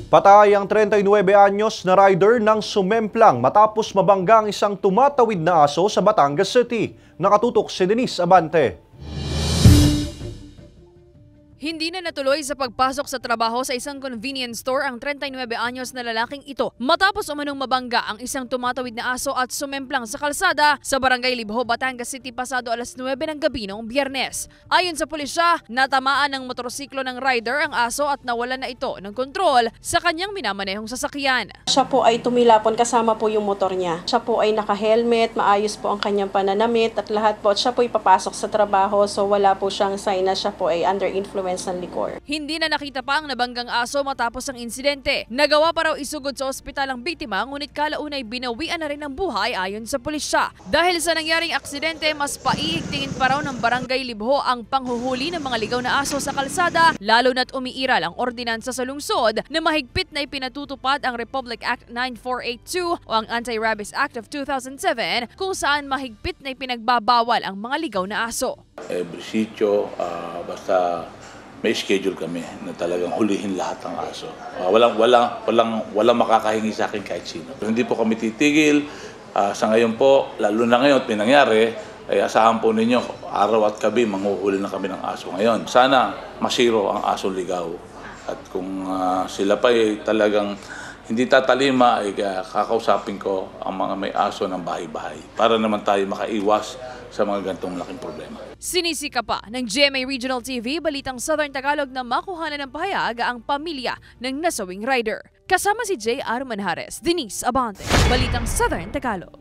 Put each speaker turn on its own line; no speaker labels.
Patay ang 39 anyos na rider ng sumemplang matapos mabangga ang isang tumatawid na aso sa Batangas City. Nakatutok si Denise Abante.
Hindi na natuloy sa pagpasok sa trabaho sa isang convenience store ang 39 anyos na lalaking ito matapos umanong mabangga ang isang tumatawid na aso at sumemplang sa kalsada sa Barangay Libho, Batangas City pasado alas 9 ng gabi noong Biyernes. Ayon sa pulisya, natamaan ng motorsiklo ng rider ang aso at nawalan na ito ng kontrol sa kanyang minamanehong sasakyan.
Siya po ay tumilapon kasama po yung motor niya. Siya po ay naka-helmet, maayos po ang kanyang pananamit at lahat po. At siya po ay papasok sa trabaho so wala po siyang sign na siya po ay under influence ng likor.
Hindi na nakita pa ang nabanggang aso matapos ang insidente. Nagawa pa raw isugod sa ospital ang biktima ngunit kalaunay binawian na rin ang buhay ayon sa pulisya. Dahil sa nangyaring aksidente, mas paiigtingin pa raw ng Barangay Libho ang panghuhuli ng mga ligaw na aso sa kalsada lalo na't umiiral ang ordinansa sa lungsod na mahigpit na ipinatutupad ang Republic Act 9482 o ang Anti-Rabies Act of 2007 kung saan mahigpit na ipinagbabawal ang mga ligaw na aso.
Every sitio, basta may schedule kami na talagang hulihin lahat ng aso. Walang makakahingi sa akin kahit sino. Hindi po kami titigil. Sa ngayon po, lalo na ngayon, pinangyari, ay asahan po ninyo, araw at gabi, manghuhuli na kami ng aso ngayon. Sana masiro ang aso ligaw. At kung sila pa ay talagang hindi tatalima, ay kakausapin ko ang mga may aso ng bahay-bahay para naman tayo makaiwas sa mga ganitong laking problema.
Sinisika pa ng GMA Regional TV, Balitang Southern Tagalog na makuhanan ng pahayag ang pamilya ng nasawing rider. Kasama si J. R. Manjares, Denise Abante, Balitang Southern Tagalog.